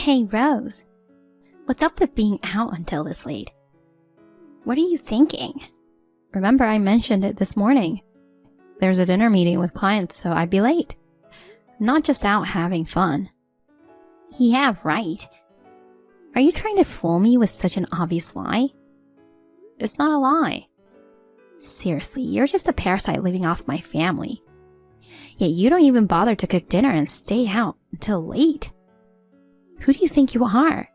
Hey, Rose. What's up with being out until this late? What are you thinking? Remember I mentioned it this morning. There's a dinner meeting with clients, so I'd be late. Not just out having fun. Yeah, right. Are you trying to fool me with such an obvious lie? It's not a lie. Seriously, you're just a parasite living off my family. Yet you don't even bother to cook dinner and stay out until late. Who do you think you are?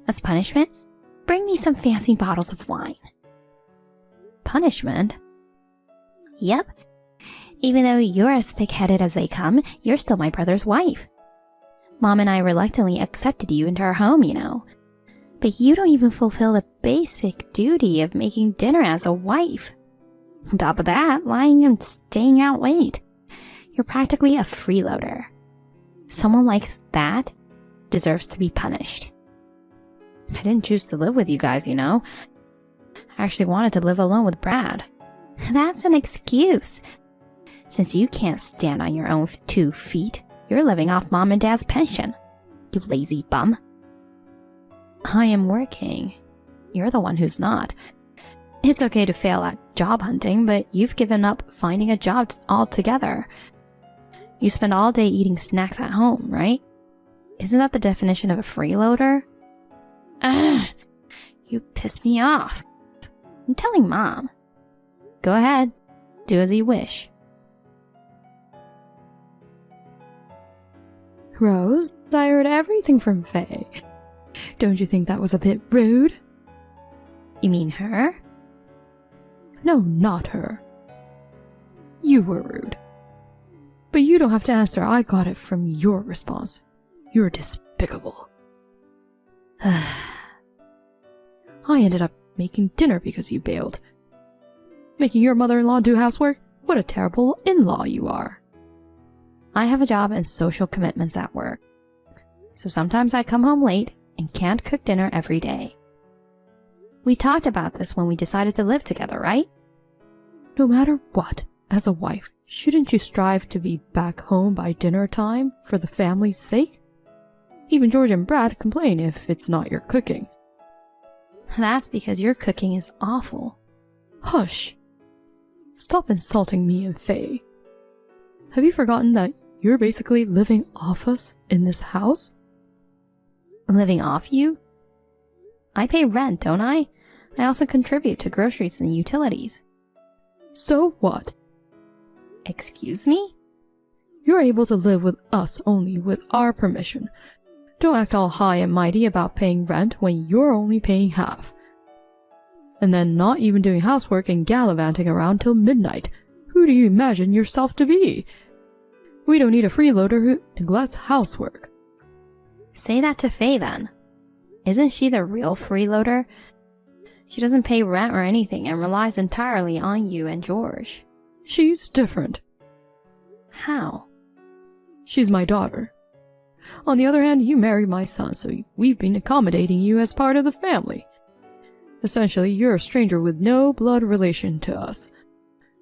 As punishment, bring me some fancy bottles of wine. Punishment? Yep. Even though you're as thick-headed as they come, you're still my brother's wife. Mom and I reluctantly accepted you into our home, you know. But you don't even fulfill the basic duty of making dinner as a wife. On top of that, lying and staying out late. You're practically a freeloader. Someone like that deserves to be punished. I didn't choose to live with you guys, you know. I actually wanted to live alone with Brad. That's an excuse. Since you can't stand on your own 2 feet, you're living off Mom and Dad's pension. You lazy bum. I am working. You're the one who's not. It's okay to fail at job hunting, but you've given up finding a job altogether. You spend all day eating snacks at home, right? Isn't that the definition of a freeloader? Ugh, you piss me off. I'm telling Mom. Go ahead. Do as you wish. Rose, I heard everything from Faye. Don't you think that was a bit rude? You mean her? No, not her. You were rude. But you don't have to answer. I got it from your response. You're despicable. I ended up making dinner because you bailed. Making your mother-in-law do housework? What a terrible in-law you are. I have a job and social commitments at work. So sometimes I come home late and can't cook dinner every day. We talked about this when we decided to live together, right? No matter what, as a wife, shouldn't you strive to be back home by dinner time for the family's sake? Even George and Brad complain if it's not your cooking. That's because your cooking is awful. Hush! Stop insulting me and Faye. Have you forgotten that you're basically living off us in this house? Living off you? I pay rent, don't I? I also contribute to groceries and utilities. So what? Excuse me? You're able to live with us only with our permission. Don't act all high and mighty about paying rent when you're only paying half. And then not even doing housework and gallivanting around till midnight. Who do you imagine yourself to be? We don't need a freeloader who neglects housework. Say that to Faye then. Isn't she the real freeloader? She doesn't pay rent or anything and relies entirely on you and George. She's different. How? She's my daughter. On the other hand, you married my son, so we've been accommodating you as part of the family. Essentially, you're a stranger with no blood relation to us.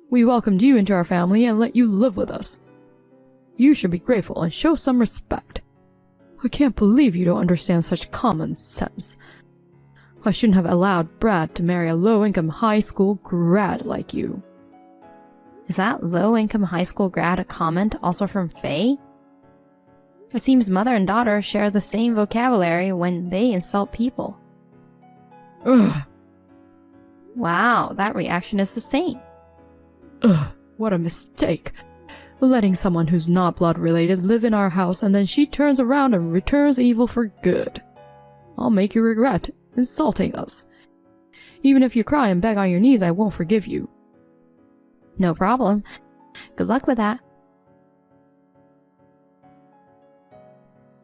We welcomed you into our family and let you live with us. You should be grateful and show some respect. I can't believe you don't understand such common sense. I shouldn't have allowed Brad to marry a low-income high school grad like you. Is that low-income high school grad a comment also from Faye? It seems mother and daughter share the same vocabulary when they insult people. Ugh. Wow, that reaction is the same. Ugh, what a mistake. Letting someone who's not blood-related live in our house and then she turns around and returns evil for good. I'll make you regret insulting us. Even if you cry and beg on your knees, I won't forgive you. No problem. Good luck with that.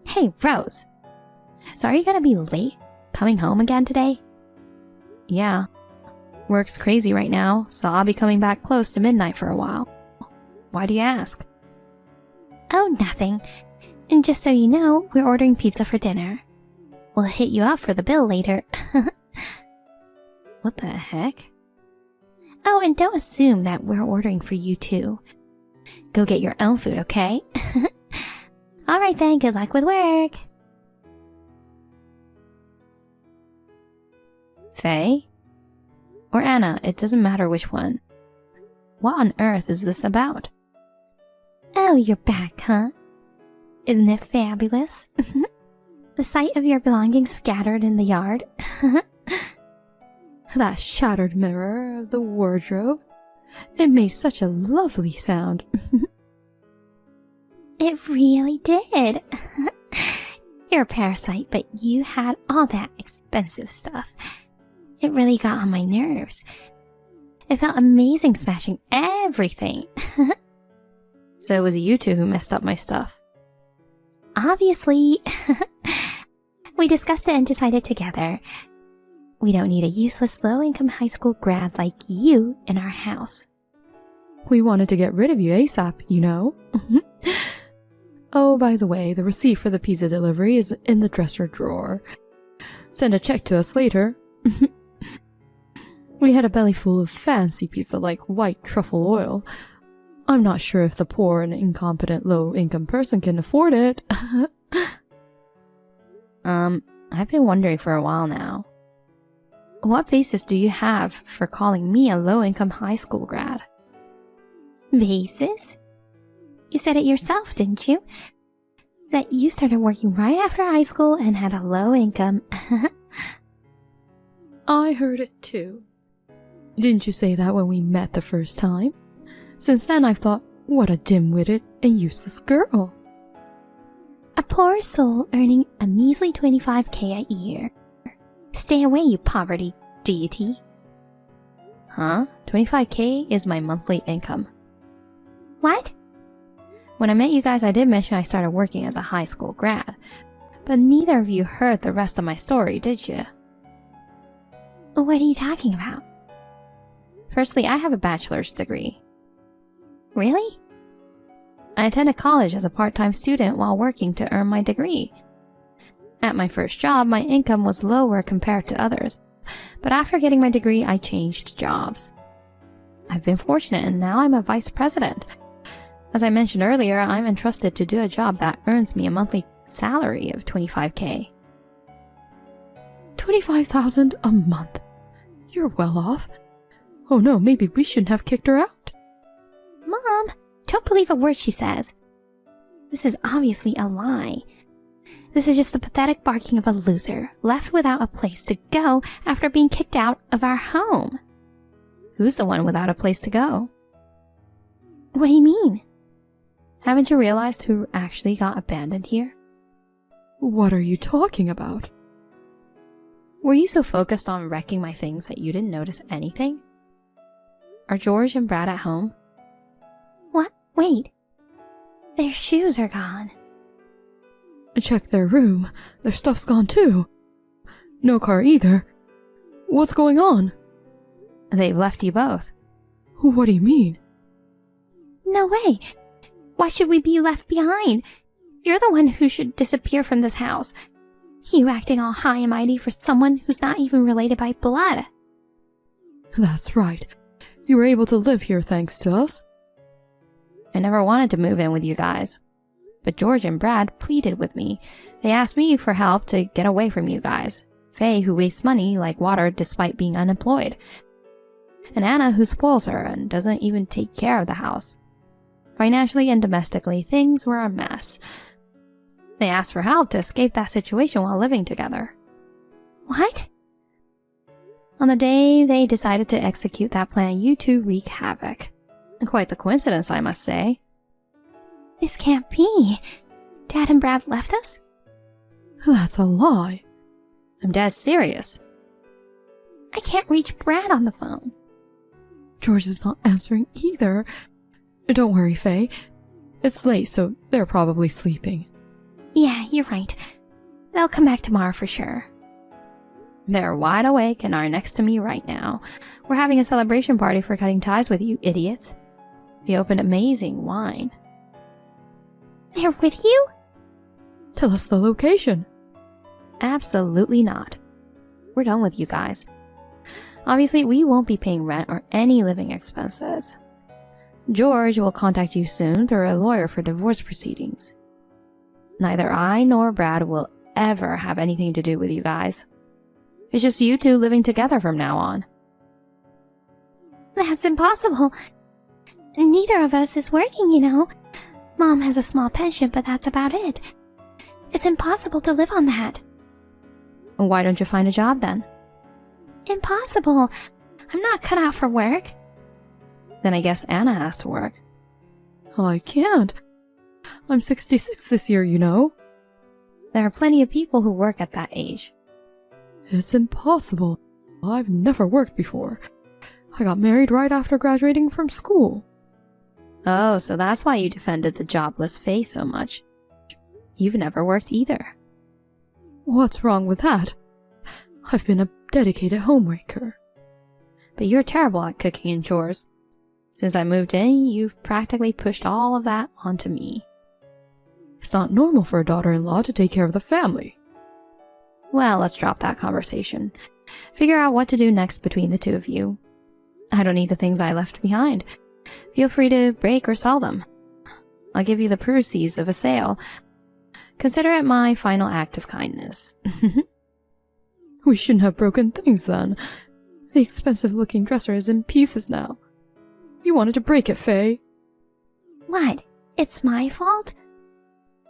Hey, Rose. So are you gonna be late coming home again today? Yeah. Work's crazy right now, so I'll be coming back close to midnight for a while. Why do you ask? Oh, nothing. And just so you know, we're ordering pizza for dinner. We'll hit you up for the bill later. What the heck? Oh, and don't assume that we're ordering for you too. Go get your own food, okay? Alright then, good luck with work. Faye? Or Anna, it doesn't matter which one. What on earth is this about? Oh, you're back, huh? Isn't it fabulous? The sight of your belongings scattered in the yard. That shattered mirror of the wardrobe. It made such a lovely sound. It really did. You're a parasite, but you had all that expensive stuff. It really got on my nerves. It felt amazing smashing everything. So it was you two who messed up my stuff. Obviously. We discussed it and decided together. We don't need a useless low-income high school grad like you in our house. We wanted to get rid of you ASAP, you know. Oh, by the way, the receipt for the pizza delivery is in the dresser drawer. Send a check to us later. We had a belly full of fancy pizza like white truffle oil. I'm not sure if the poor and incompetent low-income person can afford it. I've been wondering for a while now. What basis do you have for calling me a low-income high school grad? Basis? You said it yourself, didn't you? That you started working right after high school and had a low income. I heard it too. Didn't you say that when we met the first time? Since then I've thought, what a dim-witted and useless girl. A poor soul earning a measly $25,000 a year. Stay away, you poverty deity. Huh? $25,000 is my monthly income. What? When I met you guys, I did mention I started working as a high school grad. But neither of you heard the rest of my story, did you? What are you talking about? Firstly, I have a bachelor's degree. Really? I attended college as a part-time student while working to earn my degree. At my first job, my income was lower compared to others, but after getting my degree, I changed jobs. I've been fortunate and now I'm a vice president. As I mentioned earlier, I'm entrusted to do a job that earns me a monthly salary of $25,000. $25,000 a month? You're well off. Oh no, maybe we shouldn't have kicked her out. Mom, don't believe a word she says. This is obviously a lie. This is just the pathetic barking of a loser, left without a place to go after being kicked out of our home. Who's the one without a place to go? What do you mean? Haven't you realized who actually got abandoned here? What are you talking about? Were you so focused on wrecking my things that you didn't notice anything? Are George and Brad at home? What? Wait. Their shoes are gone. Check their room. Their stuff's gone too. No car either. What's going on? They've left you both. What do you mean? No way. Why should we be left behind? You're the one who should disappear from this house. You acting all high and mighty for someone who's not even related by blood. That's right. You were able to live here thanks to us. I never wanted to move in with you guys. But George and Brad pleaded with me. They asked me for help to get away from you guys. Faye, who wastes money like water despite being unemployed. And Anna, who spoils her and doesn't even take care of the house. Financially and domestically, things were a mess. They asked for help to escape that situation while living together. What? On the day they decided to execute that plan, you two wreak havoc. Quite the coincidence, I must say. This can't be. Dad and Brad left us? That's a lie. I'm dead serious. I can't reach Brad on the phone. George is not answering either. Don't worry, Faye. It's late, so they're probably sleeping. Yeah, you're right. They'll come back tomorrow for sure. They're wide awake and are next to me right now. We're having a celebration party for cutting ties with you idiots. We opened amazing wine. They're with you? Tell us the location. Absolutely not. We're done with you guys. Obviously, we won't be paying rent or any living expenses. George will contact you soon through a lawyer for divorce proceedings. Neither I nor Brad will ever have anything to do with you guys. It's just you two living together from now on. That's impossible. Neither of us is working, you know. Mom has a small pension, but that's about it. It's impossible to live on that. Why don't you find a job then? Impossible. I'm not cut out for work. Then I guess Anna has to work. I can't. I'm 66 this year, you know. There are plenty of people who work at that age. It's impossible. I've never worked before. I got married right after graduating from school. Oh, so that's why you defended the jobless Faye so much. You've never worked either. What's wrong with that? I've been a dedicated homemaker. But you're terrible at cooking and chores. Since I moved in, you've practically pushed all of that onto me. It's not normal for a daughter-in-law to take care of the family. Well, let's drop that conversation. Figure out what to do next between the two of you. I don't need the things I left behind. Feel free to break or sell them. I'll give you the proceeds of a sale. Consider it my final act of kindness. We shouldn't have broken things then. The expensive-looking dresser is in pieces now. You wanted to break it, Faye. What? It's my fault?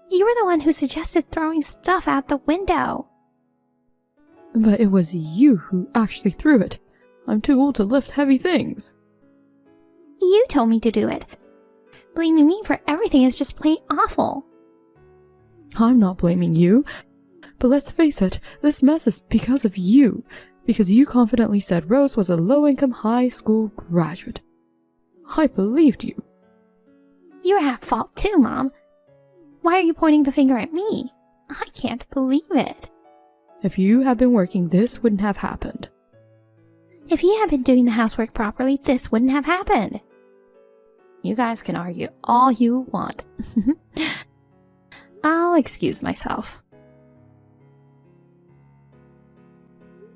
You were the one who suggested throwing stuff out the window. But it was you who actually threw it. I'm too old to lift heavy things. You told me to do it. Blaming me for everything is just plain awful. I'm not blaming you. But let's face it, this mess is because of you. Because you confidently said Rose was a low-income high school graduate. I believed you. You're at fault too, Mom. Why are you pointing the finger at me? I can't believe it. If you had been working, this wouldn't have happened. If you had been doing the housework properly, this wouldn't have happened. You guys can argue all you want. I'll excuse myself.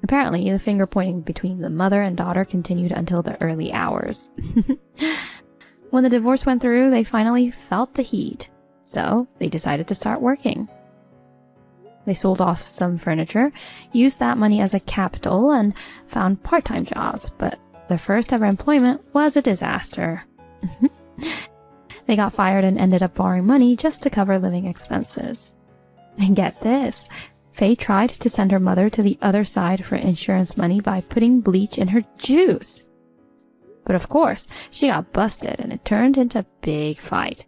Apparently, the finger pointing between the mother and daughter continued until the early hours. When the divorce went through, they finally felt the heat, so they decided to start working. They sold off some furniture, used that money as a capital, and found part-time jobs, but their first ever employment was a disaster. They got fired and ended up borrowing money just to cover living expenses. And get this, Faye tried to send her mother to the other side for insurance money by putting bleach in her juice. But of course, she got busted and it turned into a big fight.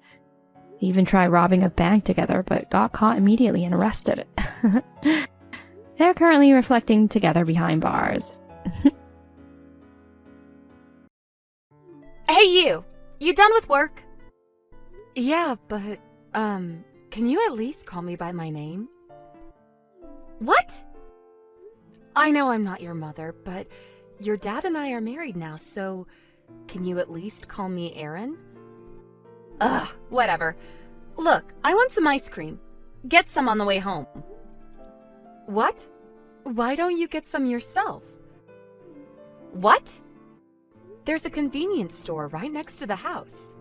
They even tried robbing a bank together, but got caught immediately and arrested. They're currently reflecting together behind bars. Hey you! You done with work? Yeah, but, can you at least call me by my name? What? I know I'm not your mother, but your dad and I are married now, so can you at least call me Erin? Ugh, whatever. Look, I want some ice cream. Get some on the way home. What? Why don't you get some yourself? What? There's a convenience store right next to the house.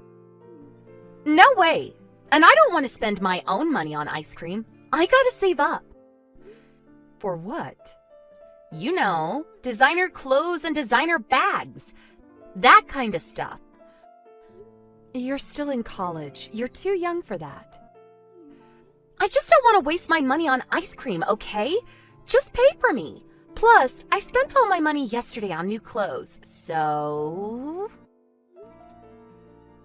No way! And I don't want to spend my own money on ice cream. I gotta save up. For what? You know, designer clothes and designer bags. That kind of stuff. You're still in college. You're too young for that. I just don't want to waste my money on ice cream, okay? Just pay for me. Plus, I spent all my money yesterday on new clothes, so...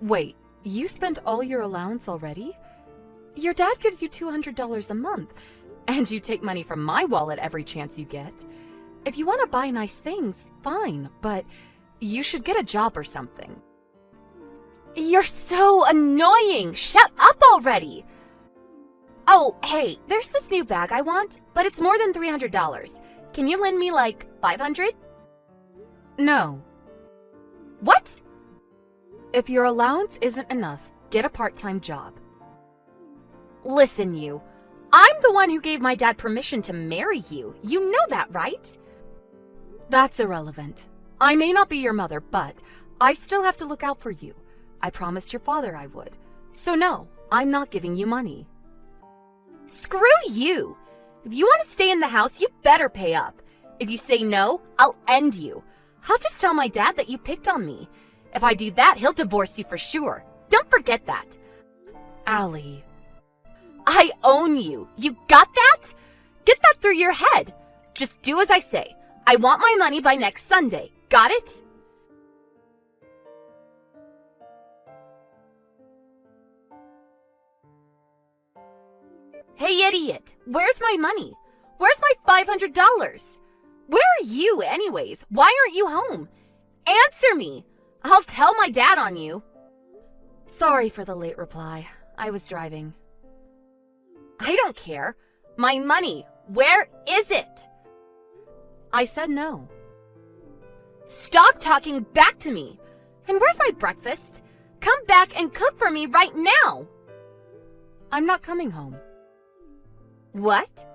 Wait, you spent all your allowance already? Your dad gives you $200 a month, and you take money from my wallet every chance you get. If you want to buy nice things, fine, but you should get a job or something. You're so annoying! Shut up already! Oh, hey, there's this new bag I want, but it's more than $300. Can you lend me like $500? No. What? If your allowance isn't enough, get a part-time job. Listen, you. I'm the one who gave my dad permission to marry you. You know that, right? That's irrelevant. I may not be your mother, but I still have to look out for you. I promised your father I would. So no, I'm not giving you money. Screw you! If you want to stay in the house, you better pay up. If you say no, I'll end you. I'll just tell my dad that you picked on me. If I do that, he'll divorce you for sure. Don't forget that. Allie. I own you. You got that? Get that through your head. Just do as I say. I want my money by next Sunday. Got it? Hey, idiot. Where's my money? Where's my $500? Where are you, anyways? Why aren't you home? Answer me. I'll tell my dad on you. Sorry for the late reply. I was driving. I don't care. My money. Where is it? I said no. Stop talking back to me. And where's my breakfast? Come back and cook for me right now. I'm not coming home. What?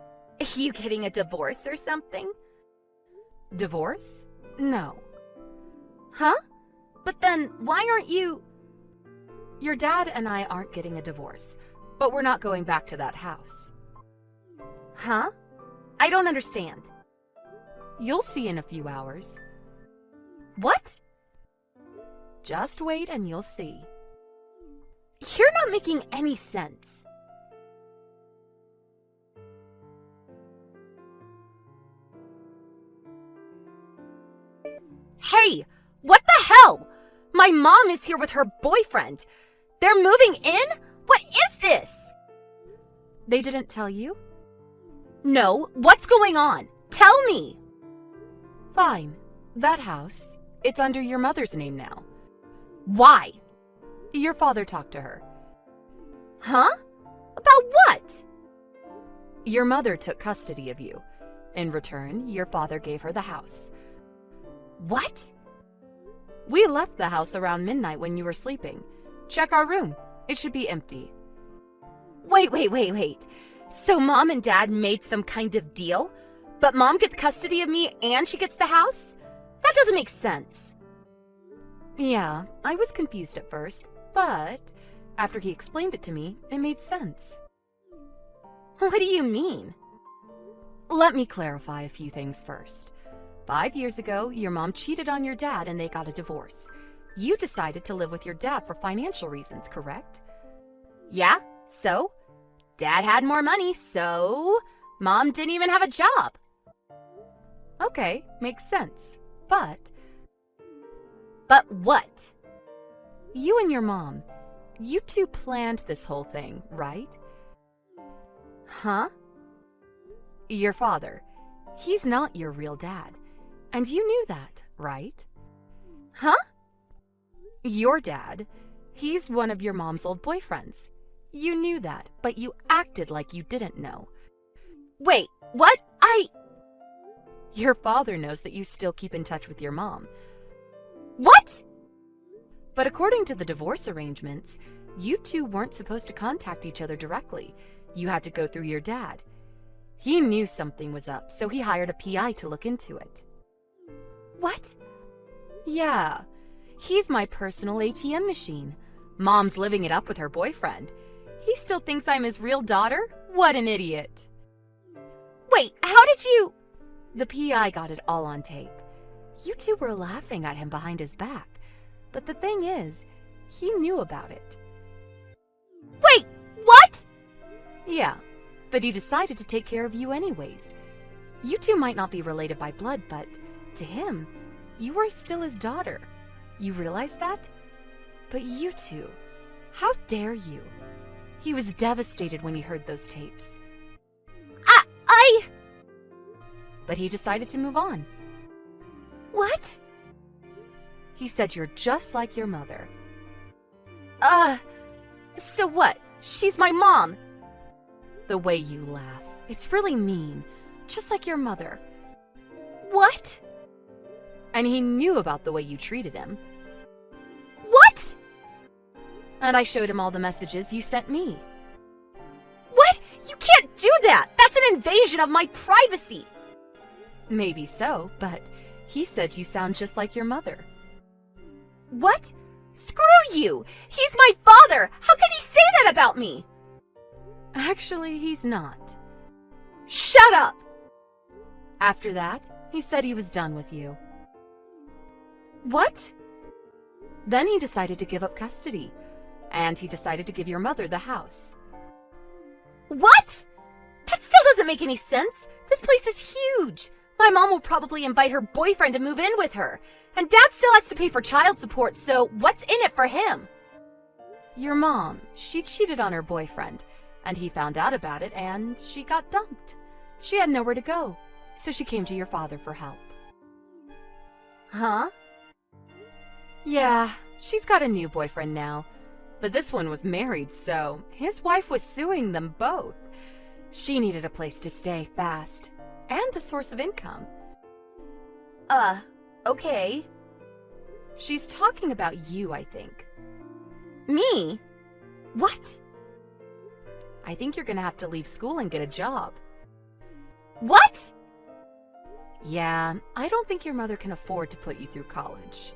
Are you getting a divorce or something? Divorce? No. Huh? But then why aren't you... Your dad and I aren't getting a divorce, but we're not going back to that house. Huh? I don't understand. You'll see in a few hours. What? Just wait and you'll see. You're not making any sense. Hey, what the hell? My mom is here with her boyfriend. They're moving in? What is this? They didn't tell you? No, what's going on? Tell me. Fine. That house, it's under your mother's name now. Why? Your father talked to her. Huh? About what? Your mother took custody of you. In return, your father gave her the house. What? We left the house around midnight when you were sleeping. Check our room. It should be empty. Wait. So Mom and Dad made some kind of deal? But Mom gets custody of me and she gets the house? That doesn't make sense. Yeah, I was confused at first, but after he explained it to me, it made sense. What do you mean? Let me clarify a few things first. 5 years ago, your mom cheated on your dad and they got a divorce. You decided to live with your dad for financial reasons, correct? Yeah, so? Dad had more money, so? Mom didn't even have a job. Okay, makes sense. But what? You and your mom, you two planned this whole thing, right? Huh? Your father, he's not your real dad. And you knew that, right? Huh? Your dad, he's one of your mom's old boyfriends. You knew that, but you acted like you didn't know. Wait, what? Your father knows that you still keep in touch with your mom. What? But according to the divorce arrangements, you two weren't supposed to contact each other directly. You had to go through your dad. He knew something was up, so he hired a PI to look into it. What? Yeah, he's my personal ATM machine. Mom's living it up with her boyfriend. He still thinks I'm his real daughter? What an idiot. Wait, how did you... The PI got it all on tape. You two were laughing at him behind his back. But the thing is, he knew about it. Wait, what? Yeah, but he decided to take care of you anyways. You two might not be related by blood, but to him, you were still his daughter. You realize that? But you two, how dare you? He was devastated when he heard those tapes. But he decided to move on. What? He said you're just like your mother. So what? She's my mom. The way you laugh, it's really mean, just like your mother. What? And he knew about the way you treated him. What? And I showed him all the messages you sent me. What? You can't do that! That's an invasion of my privacy! Maybe so, but he said you sound just like your mother. What? Screw you! He's my father! How can he say that about me? Actually, he's not. Shut up! After that, He said he was done with you. What? Then he decided to give up custody, and he decided to give your mother the house. What? That still doesn't make any sense. This place is huge. My mom will probably invite her boyfriend to move in with her, and Dad still has to pay for child support, so what's in it for him? Your mom, she cheated on her boyfriend, and he found out about it, and she got dumped. She had nowhere to go, so she came to your father for help. Huh? Yeah, she's got a new boyfriend now, but this one was married, so his wife was suing them both. She needed a place to stay fast, and a source of income. Okay. She's talking about you, I think. Me? What? I think you're gonna have to leave school and get a job. What? Yeah, I don't think your mother can afford to put you through college.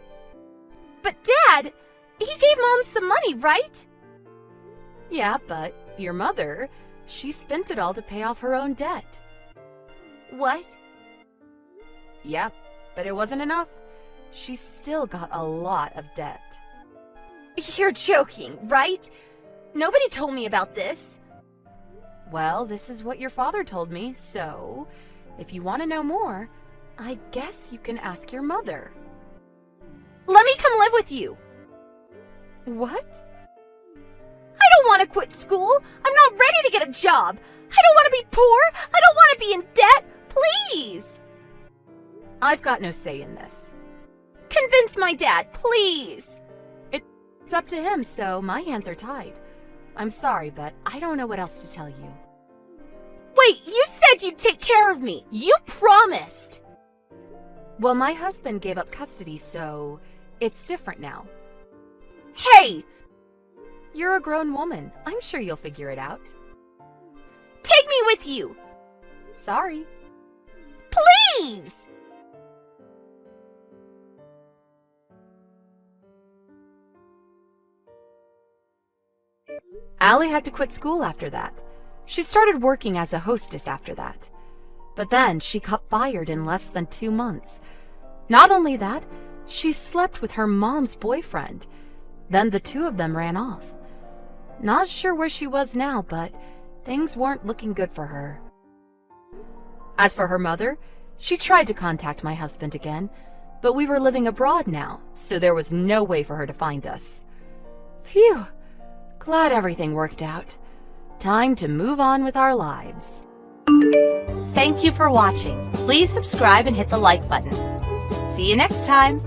But Dad, he gave Mom some money, right? Yeah, but your mother, she spent it all to pay off her own debt. What? Yep, but it wasn't enough. She's still got a lot of debt. You're joking, right? Nobody told me about this. Well, this is what your father told me, so if you want to know more, I guess you can ask your mother. Let me come live with you. What? I don't want to quit school. I'm not ready to get a job. I don't want to be poor. I don't want to be in debt. Please. I've got no say in this. Convince my dad, please. It's up to him, so my hands are tied. I'm sorry, but I don't know what else to tell you. Wait, you said you'd take care of me. You promised. Well, my husband gave up custody, so it's different now. Hey! You're a grown woman. I'm sure you'll figure it out. Take me with you! Sorry. Please! Allie had to quit school after that. She started working as a hostess after that. But then she got fired in less than 2 months. Not only that, she slept with her mom's boyfriend. Then the two of them ran off. Not sure where she was now, but things weren't looking good for her. As for her mother, she tried to contact my husband again, but we were living abroad now, so there was no way for her to find us. Phew, glad everything worked out. Time to move on with our lives. Thank you for watching. Please subscribe and hit the like button. See you next time.